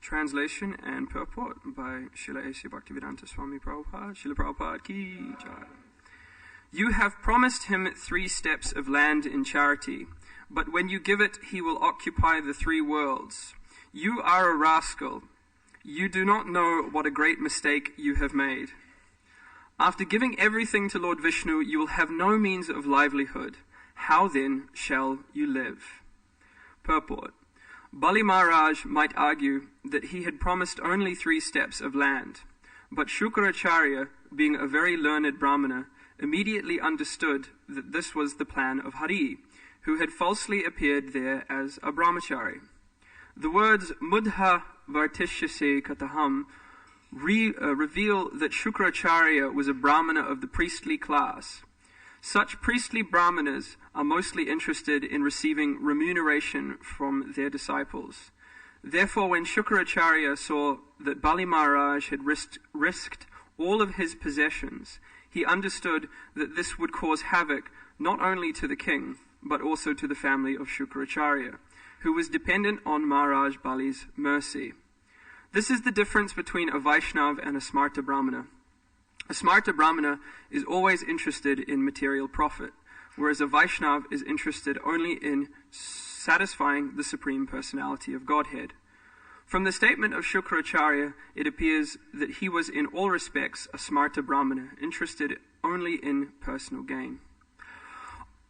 Translation and purport by Srila A.C. Bhaktivedanta Swami Prabhupada. Srila Prabhupada ki jai. You have promised him 3 steps of land in charity, but when you give it, he will occupy the 3 worlds. You are a rascal. You do not know what a great mistake you have made. After giving everything to Lord Vishnu, you will have no means of livelihood. How then shall you live? Purport. Bali Maharaj might argue that he had promised only 3 steps of land, but Shukracharya, being a very learned Brahmana, immediately understood that this was the plan of Hari, who had falsely appeared there as a brahmachari. The words Mudha Vartishyase Kataham reveal that Shukracharya was a Brahmana of the priestly class. Such priestly Brahmanas are mostly interested in receiving remuneration from their disciples. Therefore, when Shukracharya saw that Bali Maharaj had risked all of his possessions, he understood that this would cause havoc not only to the king, but also to the family of Shukracharya, who was dependent on Maharaj Bali's mercy. This is the difference between a Vaishnav and a Smarta Brahmana. A Smarta Brahmana is always interested in material profit, whereas a Vaishnav is interested only in satisfying the Supreme Personality of Godhead. From the statement of Shukracharya, it appears that he was in all respects a Smarta Brahmana, interested only in personal gain.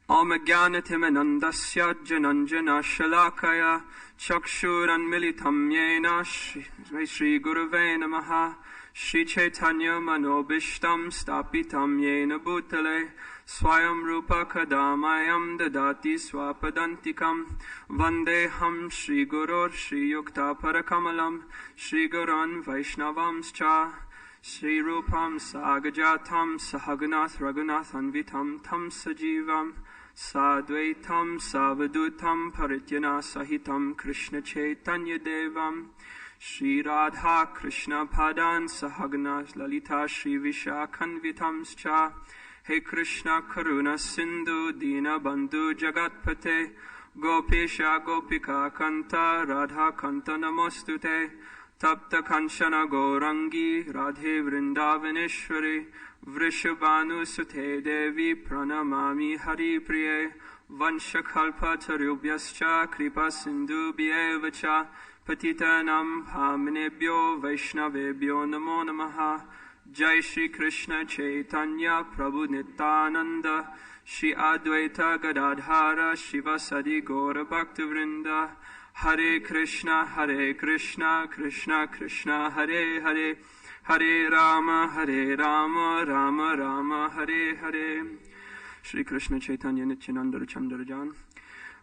Amagyanatimanandasya jananjana shalakaya chakshuranmilitam yena Shri Gurave Namaha Shri Chaitanya Manobishtam Stapitam Yena Bhutale Swayam Rupa Kadamayam Dadati Swapadantikam Vandeham Shri Gurur Shri Yukta Parakamalam Shri Guran Vaishnavamscha Shri Rupam Sagajatam Sahaganath Raghunath Anvitam Tam Sajivam Sadvaitam Savadutam Parityana Sahitam Krishna Chaitanya Devam Shri Radha Krishna Padan Sahagana Lalita Shri Vishakhanvitamscha He Krishna Karuna Sindhu Dina Bandhu Jagatpate Gopesha Gopika Kanta Radha Kanta Namostute Tapta Kanchana Gaurangi Radhe Vrindavaneshwari Vrishabhanu Sute Devi Pranamami Hari Priye Vanshakalpa Tarubhyascha Kripa Sindhu Bhyevacha Patitanam Bhaminebhyo Vaishnavebhyo Namo Namaha Jai Shri Krishna Chaitanya Prabhu Nityananda Shri Advaita Gadadhara Shiva Sadi Gaura Bhaktivrinda Hare Krishna Krishna Krishna Hare Hare Hare Rama Rama Rama Hare Hare Shri Krishna Chaitanya Nityananda Chandrajan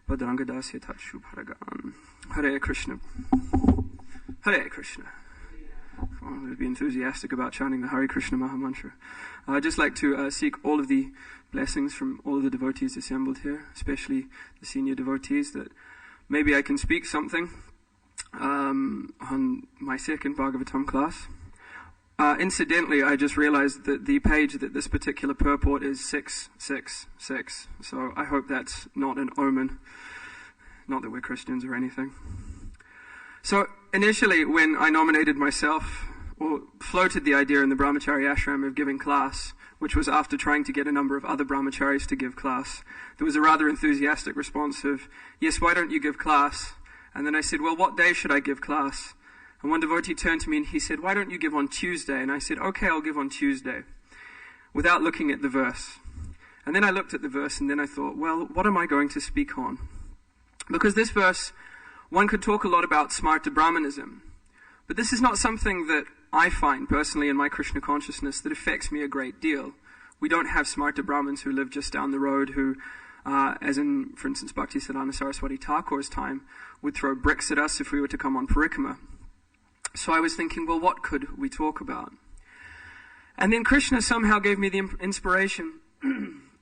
Bhadranga Das Yatat Shubharagan Hare Krishna. Hare Krishna. Oh, we'll be enthusiastic about chanting the Hare Krishna Maha Mantra. I'd just like to seek all of the blessings from all of the devotees assembled here, especially the senior devotees, that maybe I can speak something on my second Bhagavatam class. Incidentally, I just realized that the page that this particular purport is 666, so I hope that's not an omen. Not that we're Christians or anything. So initially, when I nominated myself, or floated the idea in the Brahmachari ashram of giving class, which was after trying to get a number of other brahmacharis to give class, there was a rather enthusiastic response of, yes, why don't you give class? And then I said, well, what day should I give class? And one devotee turned to me and he said, why don't you give on Tuesday? And I said, okay, I'll give on Tuesday, without looking at the verse. And then I looked at the verse and then I thought, well, what am I going to speak on? Because this verse, one could talk a lot about Smarta Brahmanism, but this is not something that I find personally in my Krishna consciousness that affects me a great deal. We don't have Smarta Brahmins who live just down the road who, as in, for instance, Bhaktisiddhanta Saraswati Thakur's time, would throw bricks at us if we were to come on parikama. So I was thinking, well, what could we talk about? And then Krishna somehow gave me the inspiration,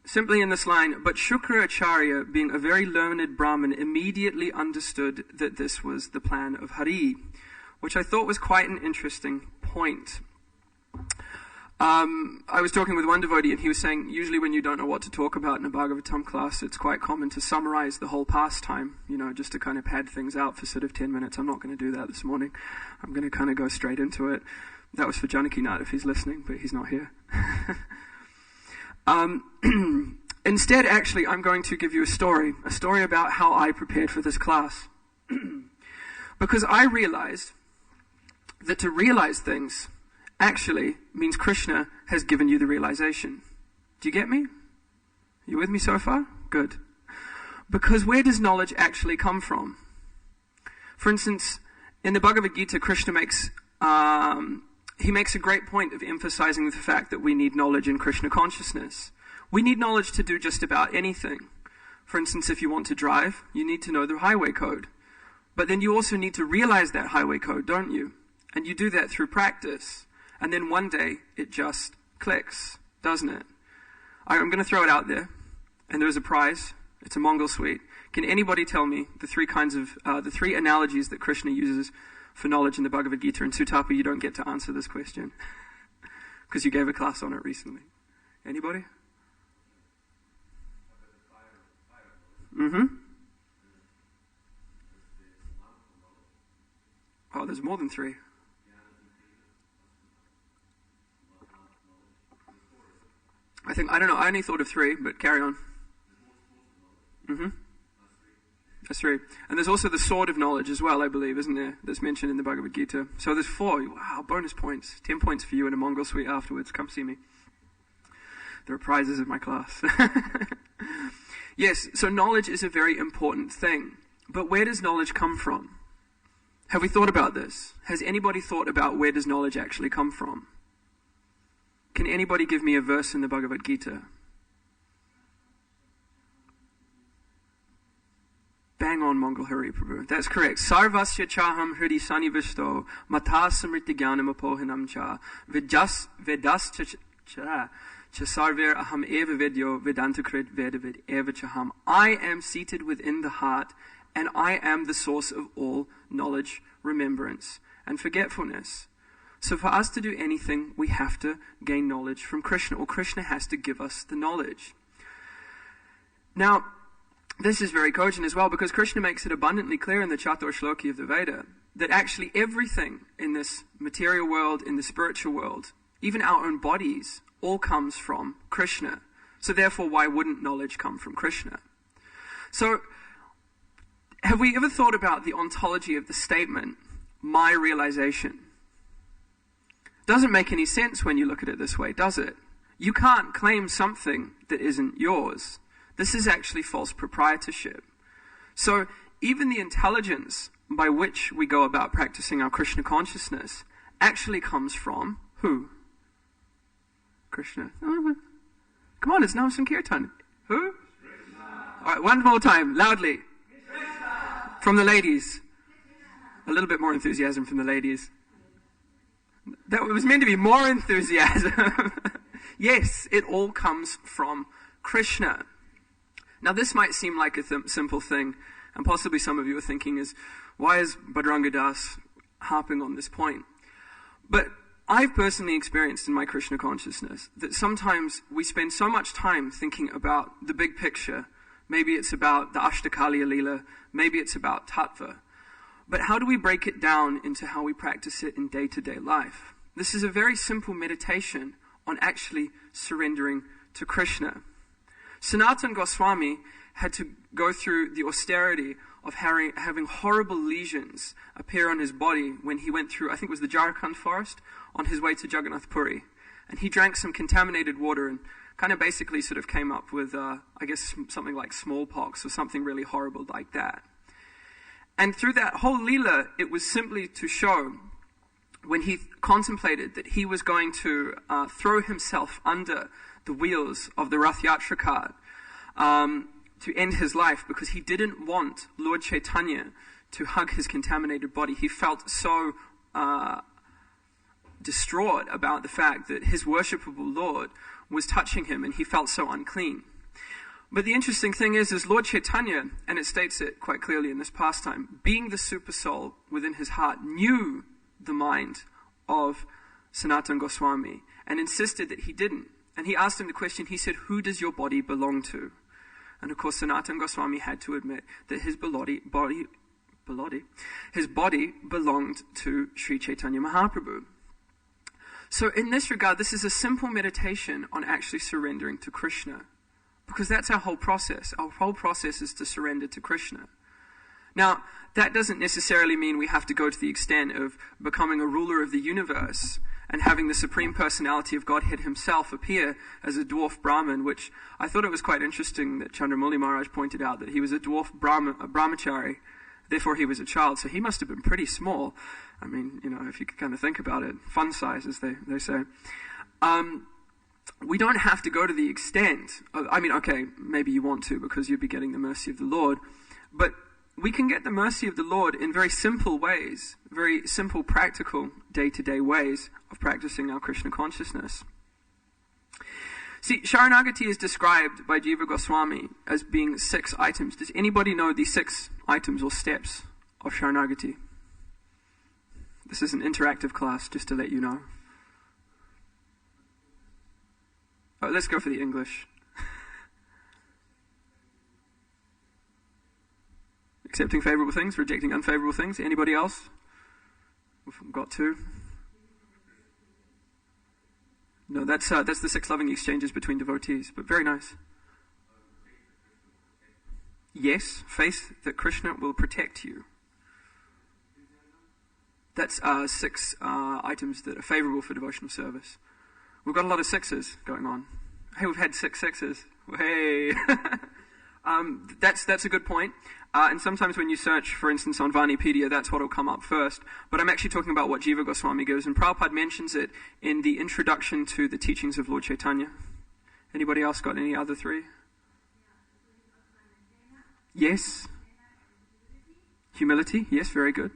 simply in this line, but Shukracharya, being a very learned Brahmin, immediately understood that this was the plan of Hari, which I thought was quite an interesting point. I was talking with one devotee, and he was saying usually when you don't know what to talk about in a Bhagavatam class, it's quite common to summarize the whole pastime, just to kind of pad things out for sort of 10 minutes. I'm not going to do that this morning. I'm going to kind of go straight into it. That was for Janakinath if he's listening, but he's not here. Instead, actually, I'm going to give you a story about how I prepared for this class. Because I realized that to realize things actually means Krishna has given you the realization. Do you get me? You with me so far? Good. Because where does knowledge actually come from? For instance, in the Bhagavad Gita, Krishna makes a great point of emphasizing the fact that we need knowledge in Krishna consciousness. We need knowledge to do just about anything. For instance, if you want to drive, you need to know the highway code. But then you also need to realize that highway code, don't you? And you do that through practice. And then one day, it just clicks, doesn't it? I'm going to throw it out there. And there's a prize. It's a Mongol sweet. Can anybody tell me the three analogies that Krishna uses for knowledge in the Bhagavad Gita? And Sutapa, you don't get to answer this question. Because you gave a class on it recently. Anybody? Mm-hmm. Oh, there's more than three. I don't know, I only thought of three, but carry on. Mm-hmm. That's three. And there's also the sword of knowledge as well, I believe, isn't there? That's mentioned in the Bhagavad Gita. So there's 4. Wow, bonus points. 10 points for you in a Mongol suite afterwards. Come see me. There are prizes in my class. Yes, so knowledge is a very important thing. But where does knowledge come from? Have we thought about this? Has anybody thought about where does knowledge actually come from? Can anybody give me a verse in the Bhagavad Gita? Bang on, Mongol Hari Prabhu. That's correct. Sarvasya chaham hridi sanivisto mata samriti jnanam apohinam cha vedas cha sarver aham eva vedyo vedantakrit vedavid eva chaham. I am seated within the heart, and I am the source of all knowledge, remembrance, and forgetfulness. So for us to do anything, we have to gain knowledge from Krishna, or Krishna has to give us the knowledge. Now, this is very cogent as well, because Krishna makes it abundantly clear in the Chatur Shloki of the Veda that actually everything in this material world, in the spiritual world, even our own bodies, all comes from Krishna. So therefore, why wouldn't knowledge come from Krishna? So, have we ever thought about the ontology of the statement, my realization? Doesn't make any sense when you look at it this way, does it? You can't claim something that isn't yours. This is actually false proprietorship. So even the intelligence by which we go about practicing our Krishna consciousness actually comes from who? Krishna. Come on, it's now Sankirtan. Who? All right, one more time, loudly. From the ladies. A little bit more enthusiasm from the ladies. That was meant to be more enthusiasm. Yes, it all comes from Krishna. Now this might seem like a simple thing, and possibly some of you are thinking is, why is Bhadranga Das harping on this point? But I've personally experienced in my Krishna consciousness that sometimes we spend so much time thinking about the big picture. Maybe it's about the Ashtakaliya Leela, maybe it's about Tattva. But how do we break it down into how we practice it in day-to-day life? This is a very simple meditation on actually surrendering to Krishna. Sanatana Goswami had to go through the austerity of having horrible lesions appear on his body when he went through, I think it was the Jharkhand forest, on his way to Jagannath Puri. And he drank some contaminated water and kind of basically sort of came up with, I guess, something like smallpox or something really horrible like that. And through that whole Leela, it was simply to show, when he contemplated that he was going to throw himself under the wheels of the Rath Yatra cart to end his life, because he didn't want Lord Chaitanya to hug his contaminated body. He felt so distraught about the fact that his worshipable Lord was touching him, and he felt so unclean. But the interesting thing is Lord Chaitanya, and it states it quite clearly in this pastime, being the super soul within his heart, knew the mind of Sanatana Goswami. and insisted that he didn't. And he asked him the question, he said, "Who does your body belong to?" And of course, Sanatana Goswami had to admit that his body belonged to Sri Chaitanya Mahaprabhu. So in this regard, this is a simple meditation on actually surrendering to Krishna, because that's our whole process. Our whole process is to surrender to Krishna. Now, that doesn't necessarily mean we have to go to the extent of becoming a ruler of the universe and having the Supreme Personality of Godhead himself appear as a dwarf Brahmin, which I thought it was quite interesting that Chandramuli Maharaj pointed out that he was a dwarf brahmachari, therefore he was a child, so he must have been pretty small. I mean, if you could kind of think about it, fun size, as they say. We don't have to go to the extent of, okay, maybe you want to because you'd be getting the mercy of the Lord, but we can get the mercy of the Lord in very simple ways, very simple, practical, day-to-day ways of practicing our Krishna consciousness. See, Sharanagati is described by Jiva Goswami as being 6 items. Does anybody know the 6 items or steps of Sharanagati? This is an interactive class, just to let you know. Oh, let's go for the English. Accepting favorable things, rejecting unfavorable things. Anybody else? We've got 2. No, that's the 6 loving exchanges between devotees, but very nice. Yes, faith that Krishna will protect you. That's 6 items that are favorable for devotional service. We've got a lot of 6s going on. Hey, we've had 6 6s. Hey! That's a good point. And sometimes when you search, for instance, on Vanipedia, that's what will come up first. But I'm actually talking about what Jiva Goswami gives, and Prabhupada mentions it in the introduction to the teachings of Lord Chaitanya. Anybody else got any other 3? Yes. Humility. Yes, very good.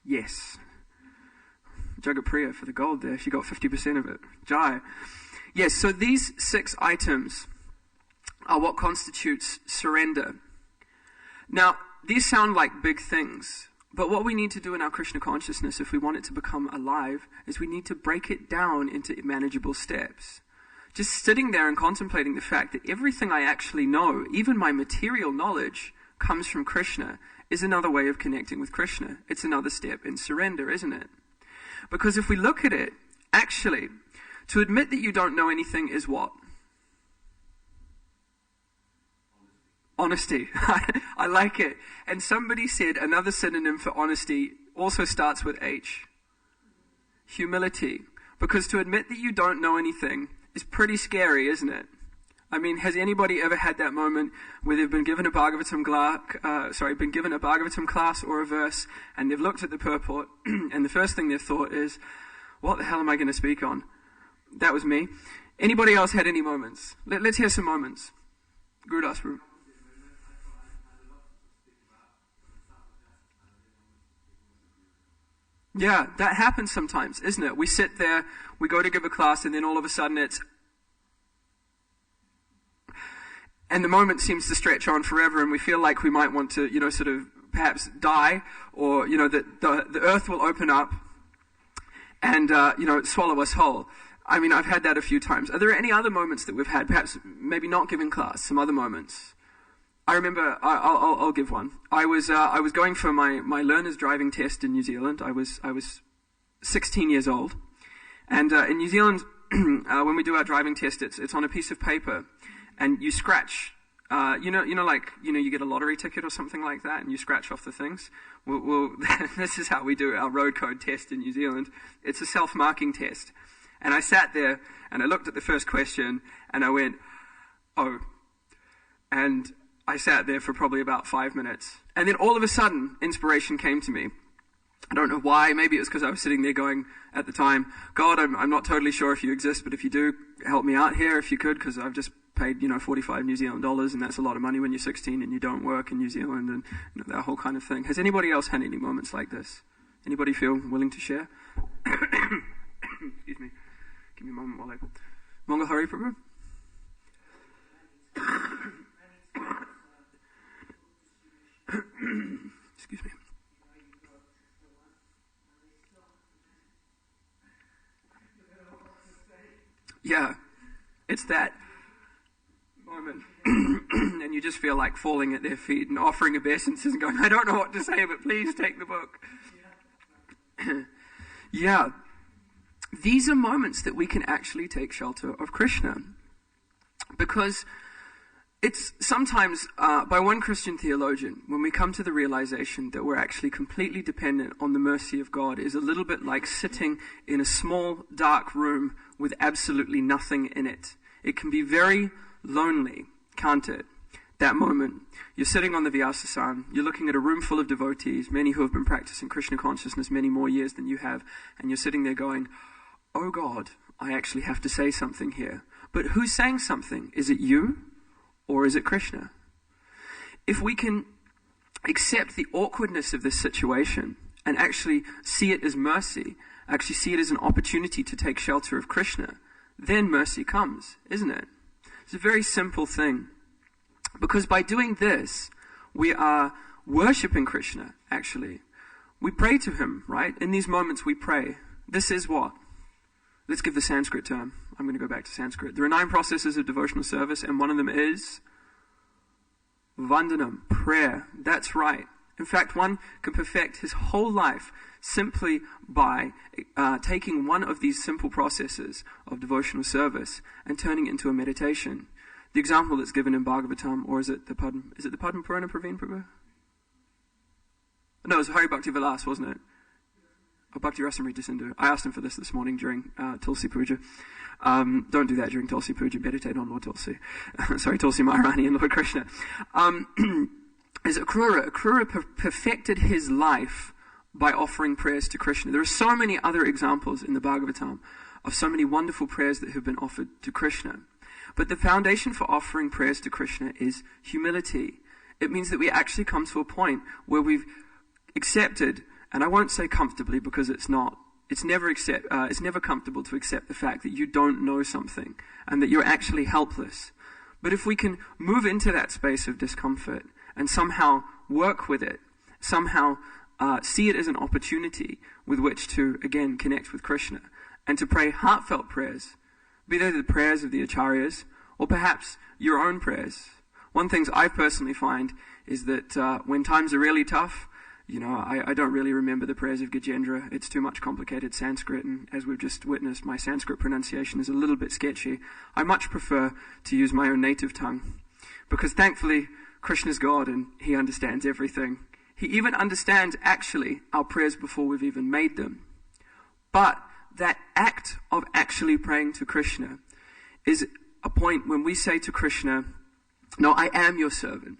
Yes. Jagapriya for the gold there. She got 50% of it. Jai. Yes, so these 6 items are what constitutes surrender. Now, these sound like big things, but what we need to do in our Krishna consciousness, if we want it to become alive, is we need to break it down into manageable steps. Just sitting there and contemplating the fact that everything I actually know, even my material knowledge, comes from Krishna, is another way of connecting with Krishna. It's another step in surrender, isn't it? Because if we look at it, actually, to admit that you don't know anything is what? Honesty. I like it. And somebody said another synonym for honesty also starts with H. Humility. Because to admit that you don't know anything is pretty scary, isn't it? I mean, has anybody ever had that moment where they've been given a Bhagavatam class or a verse, and they've looked at the purport, and the first thing they've thought is, what the hell am I going to speak on? That was me. Anybody else had any moments? Let's hear some moments. Gurudas Prabhu. Yeah, that happens sometimes, isn't it? We sit there, we go to give a class, and then all of a sudden it's... And the moment seems to stretch on forever, and we feel like we might want to, sort of perhaps die, or, that the earth will open up and, swallow us whole. I mean, I've had that a few times. Are there any other moments that we've had? Perhaps maybe not giving class, some other moments. I remember, I'll give one. I was going for my learner's driving test in New Zealand. I was 16 years old. And in New Zealand, when we do our driving test, it's on a piece of paper. And you scratch, you get a lottery ticket or something like that, and you scratch off the things. Well, this is how we do our road code test in New Zealand. It's a self-marking test. And I sat there, and I looked at the first question, and I went, oh. And I sat there for probably about 5 minutes. And then all of a sudden, inspiration came to me. I don't know why. Maybe it was because I was sitting there going, at the time, God, I'm not totally sure if you exist, but if you do, help me out here if you could, because I've just paid, 45 New Zealand dollars, and that's a lot of money when you're 16 and you don't work in New Zealand, and that whole kind of thing. Has anybody else had any moments like this? Anybody feel willing to share? Excuse me. Give me a moment while I... Mongol Hari Prabhu? Excuse me. it's that moment and you just feel like falling at their feet and offering obeisances and going, I don't know what to say, but please take the book. Yeah. These are moments that we can actually take shelter of Krishna. Because it's sometimes, by one Christian theologian, when we come to the realization that we're actually completely dependent on the mercy of God, is a little bit like sitting in a small, dark room with absolutely nothing in it. It can be very lonely, can't it? That moment. You're sitting on the Vyasasan, you're looking at a room full of devotees, many who have been practicing Krishna consciousness many more years than you have, and you're sitting there going, oh God, I actually have to say something here. But who's saying something? Is it you? Or is it Krishna? If we can accept the awkwardness of this situation and actually see it as mercy, actually see it as an opportunity to take shelter of Krishna, then mercy comes, isn't it? It's a very simple thing. Because by doing this, we are worshipping Krishna, actually. We pray to him, right? In these moments we pray. This is what? Let's give the Sanskrit term. I'm going to go back to Sanskrit. There are 9 processes of devotional service, and one of them is Vandanam, prayer. That's right. In fact, one can perfect his whole life simply by taking one of these simple processes of devotional service and turning it into a meditation. The example that's given in Bhagavatam, or is it the Padma Purana, Praveen Prabhu? No, it was Hari Bhakti Vilas, wasn't it? Oh, Bhakti Rasamrita Sindhu. I asked him for this morning during Tulsi Puja. Don't do that during Tulsi Puja. Meditate on Lord Tulsi. Sorry, Tulsi Maharani and Lord Krishna. Is Akrura. Akrura perfected his life by offering prayers to Krishna. There are so many other examples in the Bhagavatam of so many wonderful prayers that have been offered to Krishna. But the foundation for offering prayers to Krishna is humility. It means that we actually come to a point where we've accepted, and I won't say comfortably because it's not. It's never comfortable to accept the fact that you don't know something and that you're actually helpless. But if we can move into that space of discomfort and somehow work with it, somehow see it as an opportunity with which to, again, connect with Krishna and to pray heartfelt prayers, be they the prayers of the acharyas or perhaps your own prayers. One thing I personally find is that when times are really tough, I don't really remember the prayers of Gajendra. It's too much complicated Sanskrit, and as we've just witnessed, my Sanskrit pronunciation is a little bit sketchy. I much prefer to use my own native tongue, because thankfully, Krishna's God, and he understands everything. He even understands, actually, our prayers before we've even made them. But that act of actually praying to Krishna is a point when we say to Krishna, no, I am your servant.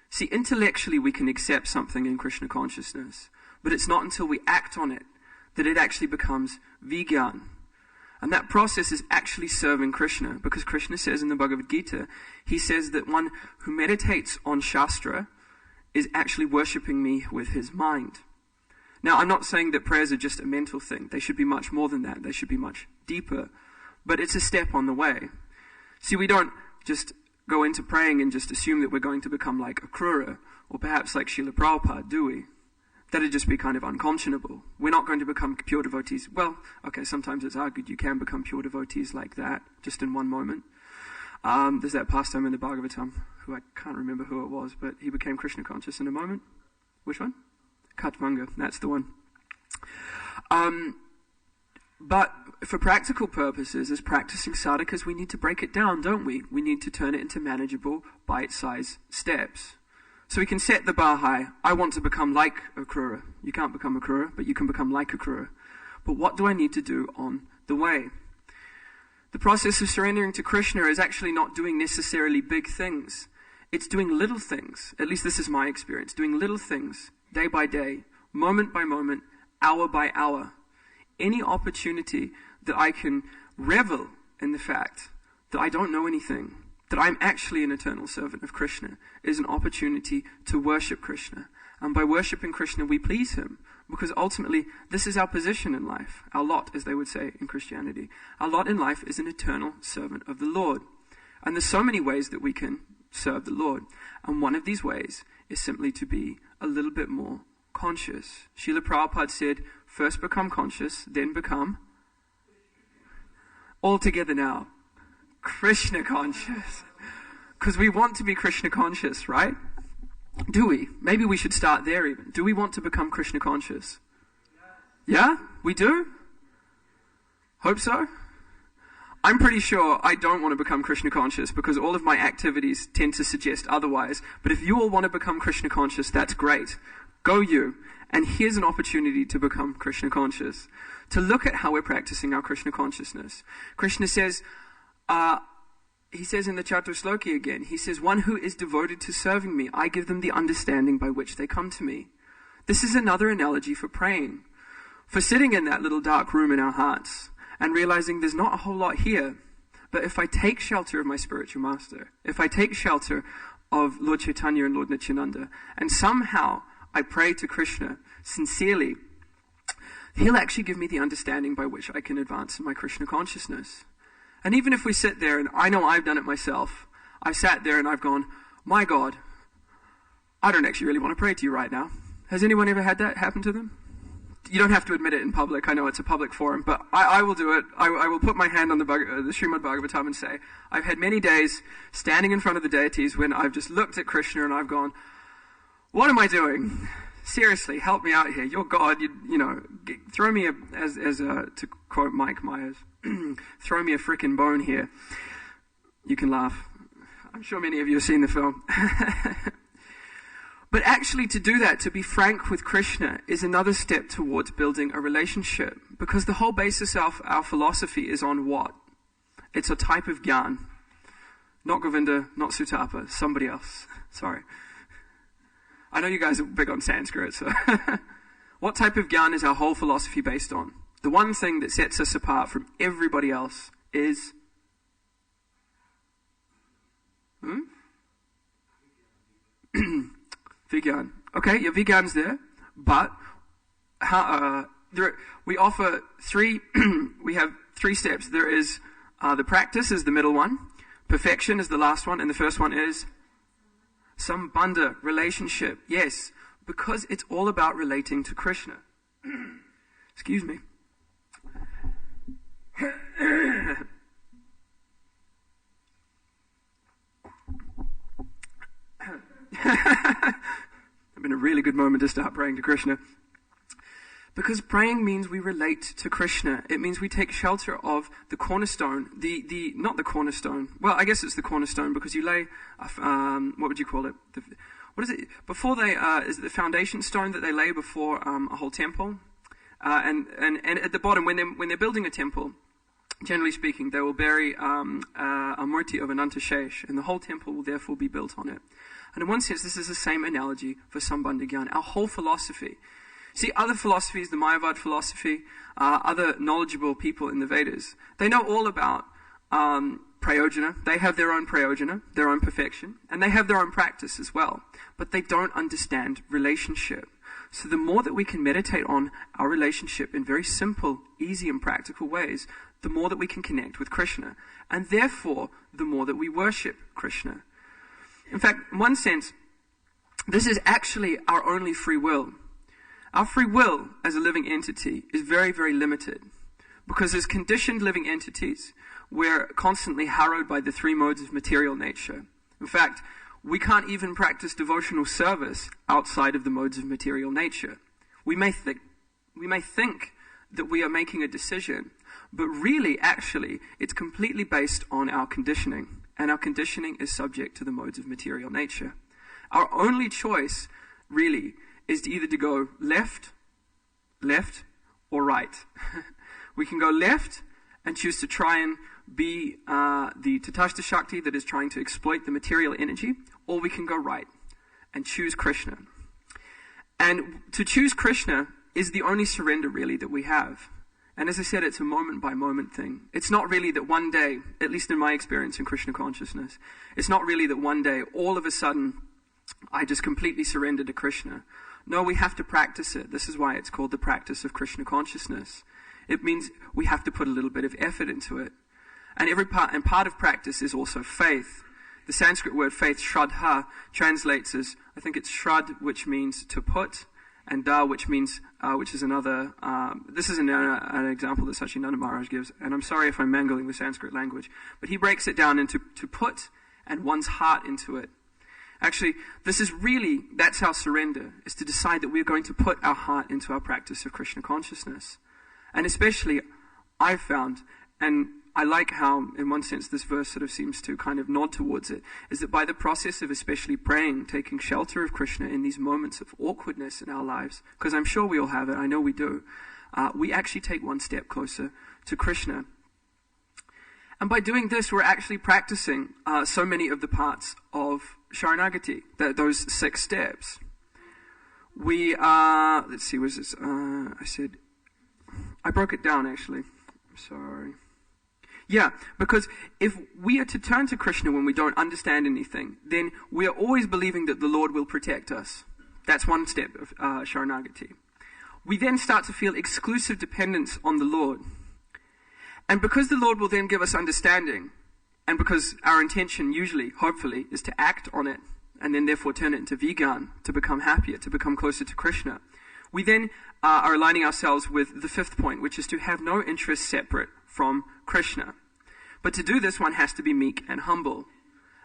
See, intellectually we can accept something in Krishna consciousness, but it's not until we act on it that it actually becomes vigyan. And that process is actually serving Krishna, because Krishna says in the Bhagavad Gita, he says that one who meditates on Shastra is actually worshipping me with his mind. Now, I'm not saying that prayers are just a mental thing. They should be much more than that. They should be much deeper. But it's a step on the way. See, we don't just go into praying and just assume that we're going to become like Akrura, or perhaps like Srila Prabhupada, do we? That'd just be kind of unconscionable. We're not going to become pure devotees. Well, okay, sometimes it's argued you can become pure devotees like that, just in one moment. There's that pastime in the Bhagavatam, who I can't remember who it was, but he became Krishna conscious in a moment. Which one? Katmanga, that's the one. But for practical purposes, as practicing sadhakas, we need to break it down, don't we? We need to turn it into manageable, bite-sized steps. So we can set the bar high. I want to become like Akrura. You can't become Akrura, but you can become like Akrura. But what do I need to do on the way? The process of surrendering to Krishna is actually not doing necessarily big things. It's doing little things. At least this is my experience. Doing little things, day by day, moment by moment, hour by hour. Any opportunity that I can revel in the fact that I don't know anything, that I'm actually an eternal servant of Krishna, is an opportunity to worship Krishna. And by worshipping Krishna, we please him, because ultimately, this is our position in life. Our lot, as they would say in Christianity. Our lot in life is an eternal servant of the Lord. And there's so many ways that we can serve the Lord. And one of these ways is simply to be a little bit more conscious. Srila Prabhupada said, first become conscious, then become all together now. Krishna conscious. Because we want to be Krishna conscious, right? Do we? Maybe we should start there even. Do we want to become Krishna conscious? Yeah? We do? Hope so? I'm pretty sure I don't want to become Krishna conscious because all of my activities tend to suggest otherwise. But if you all want to become Krishna conscious, that's great. Go you. And here's an opportunity to become Krishna conscious. To look at how we're practicing our Krishna consciousness. Krishna says, he says in the Chatusloki again, he says, one who is devoted to serving me, I give them the understanding by which they come to me. This is another analogy for praying. For sitting in that little dark room in our hearts and realizing there's not a whole lot here. But if I take shelter of my spiritual master, if I take shelter of Lord Chaitanya and Lord Nityananda, and somehow I pray to Krishna sincerely, he'll actually give me the understanding by which I can advance in my Krishna consciousness. And even if we sit there, and I know I've done it myself, I've sat there and I've gone, my God, I don't actually really want to pray to you right now. Has anyone ever had that happen to them? You don't have to admit it in public. I know it's a public forum, but I will do it. I will put my hand on the Srimad Bhagavatam and say, I've had many days standing in front of the deities when I've just looked at Krishna and I've gone, what am I doing? Seriously, help me out here. You're God. You know, throw me to quote Mike Myers, throw me a frickin' bone here. You can laugh. I'm sure many of you have seen the film. But actually to do that, to be frank with Krishna, is another step towards building a relationship. Because the whole basis of our philosophy is on what? It's a type of gyan. Not Govinda, not Sutapa, somebody else. Sorry. I know you guys are big on Sanskrit, so... What type of gyan is our whole philosophy based on? The one thing that sets us apart from everybody else is... Vigyan. Okay, your Vigyan's there, but we offer three, we have three steps. There is the practice is the middle one, perfection is the last one, and the first one is sambandha, relationship. Yes, because it's all about relating to Krishna. Excuse me. It's been a really good moment to start praying to Krishna. Because praying means we relate to Krishna. It means we take shelter of the cornerstone, not the cornerstone. Well, I guess it's the cornerstone because you lay, what would you call it? What is it? Before they, is it the foundation stone that they lay before a whole temple? And at the bottom, when they're building a temple, generally speaking, they will bury a murti of Ananta Shesh, and the whole temple will therefore be built on it. And in one sense, this is the same analogy for Sambandha Gyan, our whole philosophy. See, other philosophies, the Mayavad philosophy, other knowledgeable people in the Vedas, they know all about prayojana. They have their own prayojana, their own perfection, and they have their own practice as well. But they don't understand relationship. So the more that we can meditate on our relationship in very simple, easy, and practical ways, the more that we can connect with Krishna. And therefore, the more that we worship Krishna. In fact, in one sense, this is actually our only free will. Our free will as a living entity is very, very limited. Because as conditioned living entities, we're constantly harrowed by the three modes of material nature. In fact, we can't even practice devotional service outside of the modes of material nature. We may think that we are making a decision, but really, actually, it's completely based on our conditioning. And our conditioning is subject to the modes of material nature. Our only choice, really, is to either to go left, or right. We can go left and choose to try and be the Tatashta Shakti that is trying to exploit the material energy, or we can go right and choose Krishna. And to choose Krishna is the only surrender, really, that we have. And as I said, it's a moment-by-moment thing. It's not really that one day, at least in my experience in Krishna consciousness, it's not really that one day, all of a sudden, I just completely surrender to Krishna. No, we have to practice it. This is why it's called the practice of Krishna consciousness. It means we have to put a little bit of effort into it. And part of practice is also faith. The Sanskrit word faith, shraddha, translates as, I think it's shrad, which means to put, and da, which is another, this is an example that Sachinanda Maharaj gives, and I'm sorry if I'm mangling the Sanskrit language, but he breaks it down into to put and one's heart into it. Actually, that's our surrender, is to decide that we're going to put our heart into our practice of Krishna consciousness. And especially, I've found, and I like how, in one sense, this verse sort of seems to kind of nod towards it, is that by the process of especially praying, taking shelter of Krishna in these moments of awkwardness in our lives, because I'm sure we all have it, I know we do, we actually take one step closer to Krishna. And by doing this, we're actually practicing so many of the parts of Sharanagati, those 6 steps. Let's see, was this, I broke it down actually, sorry. Yeah, because if we are to turn to Krishna when we don't understand anything, then we are always believing that the Lord will protect us. That's one step of Sharanagati. We then start to feel exclusive dependence on the Lord. And because the Lord will then give us understanding, and because our intention usually, hopefully, is to act on it, and then therefore turn it into Vigyan, to become happier, to become closer to Krishna, we then are aligning ourselves with the 5th point, which is to have no interest separate from Krishna. But to do this, one has to be meek and humble.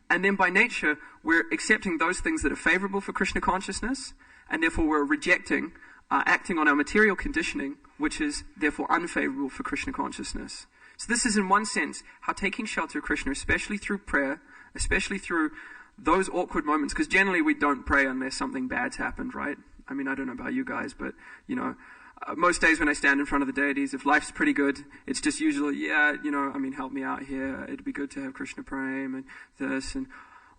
And then by nature, we're accepting those things that are favorable for Krishna consciousness, and therefore we're rejecting, acting on our material conditioning, which is therefore unfavorable for Krishna consciousness. So this is in one sense how taking shelter of Krishna, especially through prayer, especially through those awkward moments, because generally we don't pray unless something bad's happened, right? I mean, I don't know about you guys, but, most days when I stand in front of the deities, if life's pretty good, it's just usually, help me out here. It'd be good to have Krishna Prem and this, and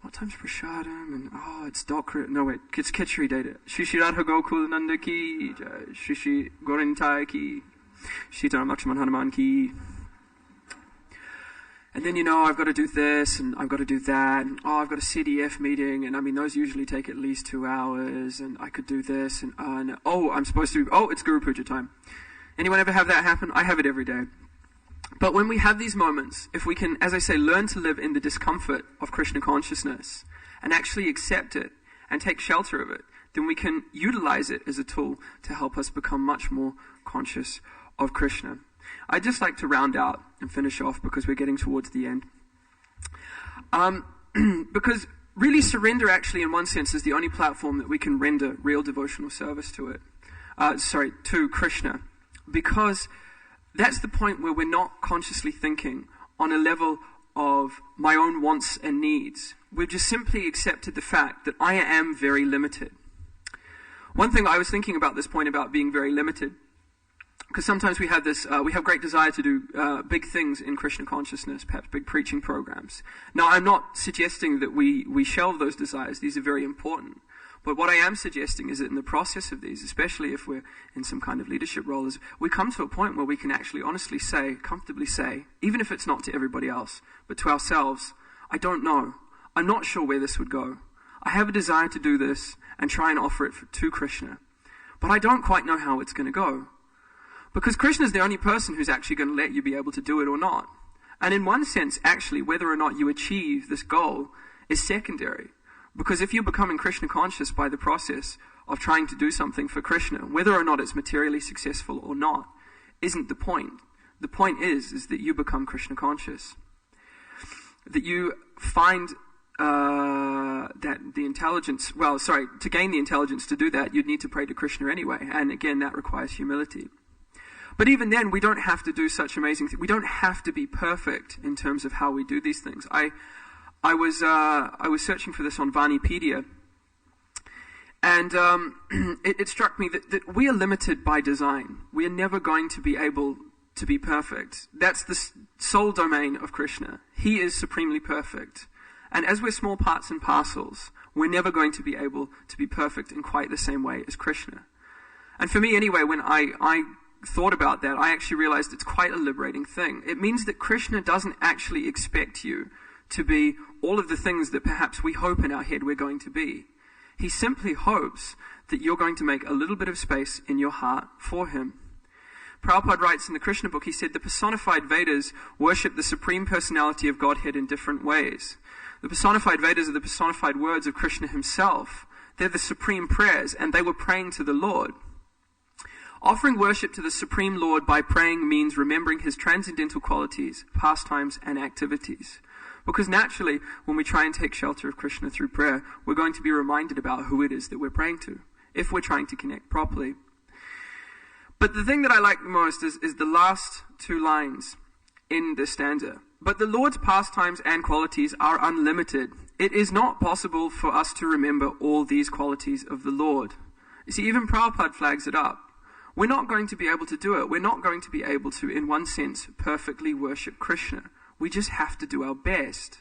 what time's Prashadam? And, it's Dokra. No, wait, it's Kitchery Day. Shri Shri Radha Gokul Nanda ki, Shri Shri Gorintai ki, Sitaram Lakshman Hanuman ki. And then, I've got to do this, and I've got to do that, and I've got a CDF meeting, and those usually take at least 2 hours, and I could do this, and I'm supposed to, it's Guru Puja time. Anyone ever have that happen? I have it every day. But when we have these moments, if we can, as I say, learn to live in the discomfort of Krishna consciousness, and actually accept it, and take shelter of it, then we can utilize it as a tool to help us become much more conscious of Krishna. I'd just like to round out and finish off because we're getting towards the end. Because really surrender actually in one sense is the only platform that we can render real devotional service to to Krishna. Because that's the point where we're not consciously thinking on a level of my own wants and needs. We've just simply accepted the fact that I am very limited. One thing I was thinking about this point about being very limited, because sometimes we have great desire to do big things in Krishna consciousness, perhaps big preaching programs. Now, I'm not suggesting that we shelve those desires. These are very important. But what I am suggesting is that in the process of these, especially if we're in some kind of leadership role, is we come to a point where we can actually honestly say, comfortably say, even if it's not to everybody else, but to ourselves, I don't know. I'm not sure where this would go. I have a desire to do this and try and offer it to Krishna. But I don't quite know how it's going to go. Because Krishna is the only person who's actually going to let you be able to do it or not. And in one sense, actually, whether or not you achieve this goal is secondary. Because if you're becoming Krishna conscious by the process of trying to do something for Krishna, whether or not it's materially successful or not, isn't the point. The point is that you become Krishna conscious. That you find that the intelligence, to gain the intelligence to do that, you'd need to pray to Krishna anyway. And again, that requires humility. But even then, we don't have to do such amazing things. We don't have to be perfect in terms of how we do these things. I was searching for this on Vanipedia, and it struck me that we are limited by design. We are never going to be able to be perfect. That's the sole domain of Krishna. He is supremely perfect. And as we're small parts and parcels, we're never going to be able to be perfect in quite the same way as Krishna. And for me anyway, when I thought about that, I actually realized it's quite a liberating thing. It means that Krishna doesn't actually expect you to be all of the things that perhaps we hope in our head we're going to be. He simply hopes that you're going to make a little bit of space in your heart for him. Prabhupada writes in the Krishna book, he said, the personified Vedas worship the Supreme Personality of Godhead in different ways. The personified Vedas are the personified words of Krishna himself. They're the supreme prayers, and they were praying to the Lord. Offering worship to the Supreme Lord by praying means remembering his transcendental qualities, pastimes, and activities. Because naturally, when we try and take shelter of Krishna through prayer, we're going to be reminded about who it is that we're praying to, if we're trying to connect properly. But the thing that I like the most is the last two lines in this stanza. But the Lord's pastimes and qualities are unlimited. It is not possible for us to remember all these qualities of the Lord. You see, even Prabhupada flags it up. We're not going to be able to do it. We're not going to be able to, in one sense, perfectly worship Krishna. We just have to do our best.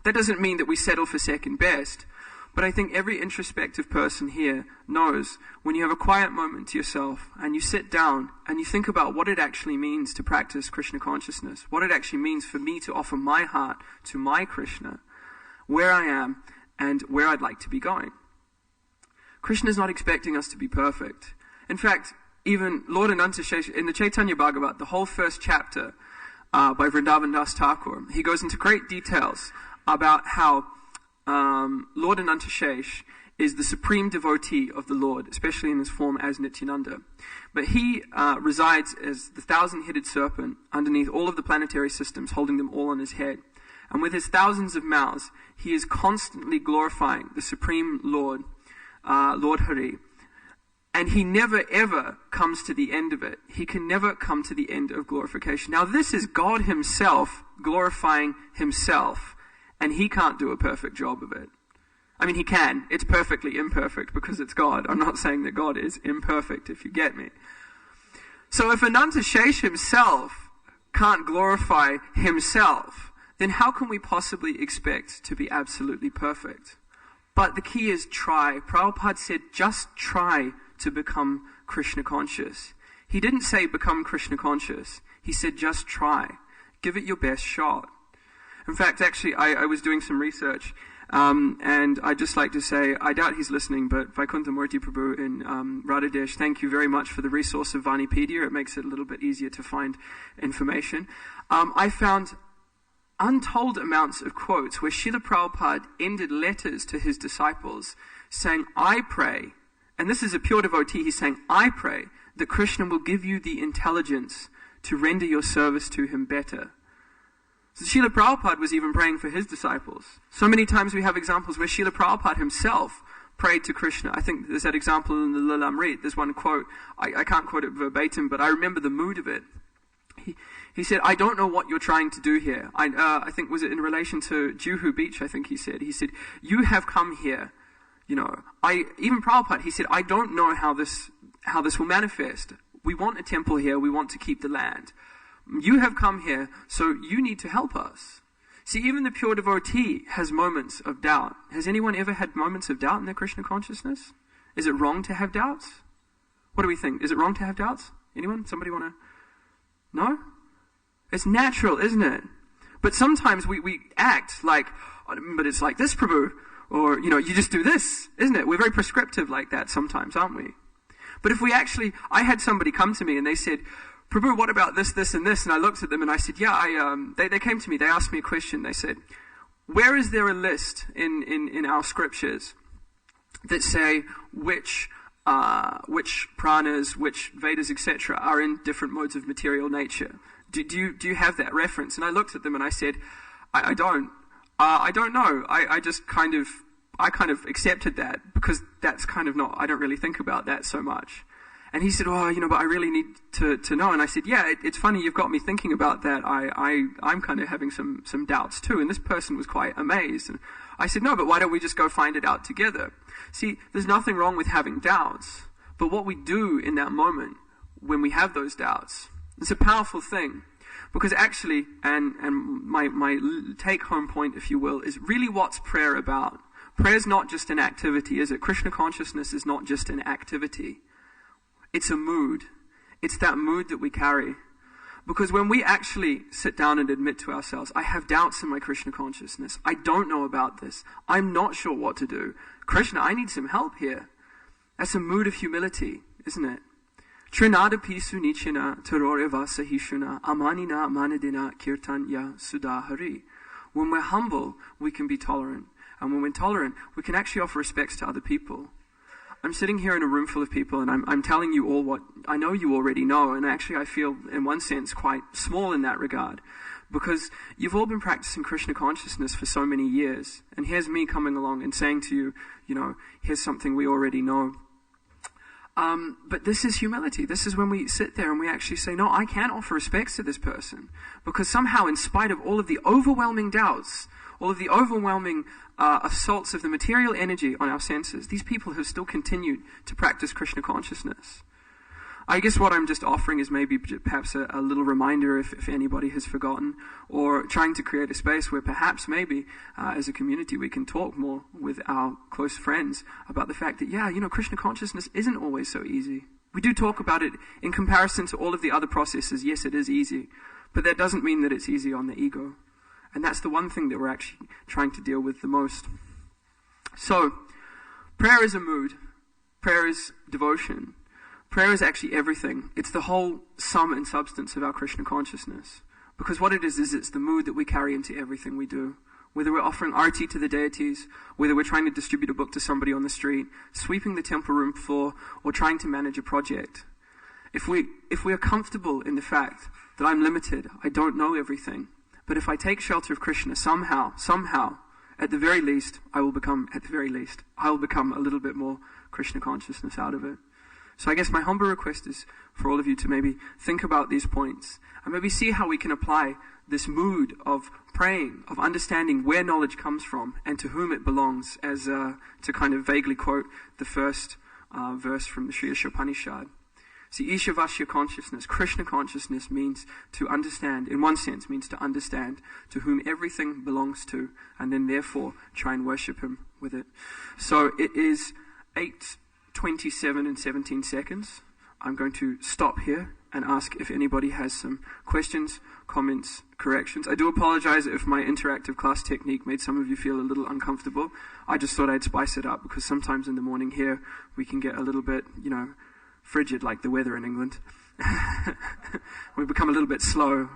That doesn't mean that we settle for second best, but I think every introspective person here knows when you have a quiet moment to yourself and you sit down and you think about what it actually means to practice Krishna consciousness, what it actually means for me to offer my heart to my Krishna, where I am and where I'd like to be going. Krishna is not expecting us to be perfect. In fact, even Lord Anantashesh, in the Chaitanya Bhagavat, the whole first chapter by Vrindavan Das Thakur, he goes into great details about how Lord Anantashesh is the supreme devotee of the Lord, especially in his form as Nityananda. But he resides as the thousand-headed serpent underneath all of the planetary systems, holding them all on his head. And with his thousands of mouths, he is constantly glorifying the Supreme Lord, Lord Hari. And he never ever comes to the end of it. He can never come to the end of glorification. Now this is God himself glorifying himself, and he can't do a perfect job of it. I mean, he can. It's perfectly imperfect because it's God. I'm not saying that God is imperfect, if you get me. So if Anantashesh himself can't glorify himself, then how can we possibly expect to be absolutely perfect? But the key is try. Prabhupada said, just try to become Krishna conscious. He didn't say become Krishna conscious. He said just try. Give it your best shot. In fact, actually, I was doing some research, and I'd just like to say, I doubt he's listening, but Vaikuntha Murthy Prabhu in Radhadesh, thank you very much for the resource of Vanipedia. It makes it a little bit easier to find information. I found untold amounts of quotes where Srila Prabhupada ended letters to his disciples saying, I pray, and this is a pure devotee, he's saying, I pray that Krishna will give you the intelligence to render your service to him better. So Srila Prabhupada was even praying for his disciples. So many times we have examples where Srila Prabhupada himself prayed to Krishna. I think there's that example in the Lilamrit. There's one quote, I can't quote it verbatim, but I remember the mood of it. He said, I don't know what you're trying to do here. I think, was it in relation to Juhu Beach, I think he said. He said, you have come here. Even Prabhupada, he said, I don't know how this will manifest. We want a temple here. We want to keep the land. You have come here, so you need to help us. See, even the pure devotee has moments of doubt. Has anyone ever had moments of doubt in their Krishna consciousness? Is it wrong to have doubts? What do we think? Is it wrong to have doubts? Anyone? Somebody want to? No? It's natural, isn't it? But sometimes we act like, but it's like this, Prabhu. Or, you just do this, isn't it? We're very prescriptive like that sometimes, aren't we? But if we actually, I had somebody come to me and they said, Prabhu, what about this, this, and this? And I looked at them and I said, they came to me, they asked me a question. They said, where is there a list in our scriptures that say which pranas, which Vedas, etc., are in different modes of material nature? Do you have that reference? And I looked at them and I said, I don't. I don't know. I just kind of accepted that because that's kind of not, I don't really think about that so much. And he said, but I really need to know. And I said, yeah, it's funny, you've got me thinking about that. I'm kind of having some doubts too. And this person was quite amazed. And I said, no, but why don't we just go find it out together? See, there's nothing wrong with having doubts. But what we do in that moment when we have those doubts, it's a powerful thing. Because actually, and my take-home point, if you will, is really what's prayer about. Prayer is not just an activity, is it? Krishna consciousness is not just an activity. It's a mood. It's that mood that we carry. Because when we actually sit down and admit to ourselves, I have doubts in my Krishna consciousness. I don't know about this. I'm not sure what to do. Krishna, I need some help here. That's a mood of humility, isn't it? Trinadapi sunichina taroreva sahishuna amanina manadina kirtanya sudahari. When we're humble, we can be tolerant. and when we're tolerant, we can actually offer respects to other people. I'm sitting here in a room full of people, and I'm telling you all what I know you already know, and actually I feel, in one sense, quite small in that regard, because you've all been practicing Krishna consciousness for so many years, and here's me coming along and saying to you, here's something we already know. But this is humility. This is when we sit there and we actually say, no, I can't offer respects to this person, because somehow, in spite of all of the overwhelming doubts, all of the overwhelming assaults of the material energy on our senses, these people have still continued to practice Krishna consciousness. I guess what I'm just offering is maybe perhaps a little reminder if anybody has forgotten, or trying to create a space where perhaps maybe as a community we can talk more with our close friends about the fact that, Krishna consciousness isn't always so easy. We do talk about it in comparison to all of the other processes. Yes, it is easy, but that doesn't mean that it's easy on the ego. And that's the one thing that we're actually trying to deal with the most. So, prayer is a mood. Prayer is devotion. Prayer is actually everything. It's the whole sum and substance of our Krishna consciousness. Because what it is it's the mood that we carry into everything we do. Whether we're offering arati to the deities, whether we're trying to distribute a book to somebody on the street, sweeping the temple room floor, or trying to manage a project. If we are comfortable in the fact that I'm limited, I don't know everything, but if I take shelter of Krishna, somehow, at the very least, I will become a little bit more Krishna consciousness out of it. So I guess my humble request is for all of you to maybe think about these points and maybe see how we can apply this mood of praying, of understanding where knowledge comes from and to whom it belongs, as to kind of vaguely quote the first verse from the Sri Upanishad. See, Ishavasya consciousness, Krishna consciousness, means to understand, in one sense, means to understand to whom everything belongs to, and then therefore try and worship him with it. So it is 8:27 and 17 seconds. I'm going to stop here and ask if anybody has some questions, comments, corrections. I do apologize if my interactive class technique made some of you feel a little uncomfortable. I just thought I'd spice it up, because sometimes in the morning here we can get a little bit, frigid, like the weather in England. We become a little bit slow.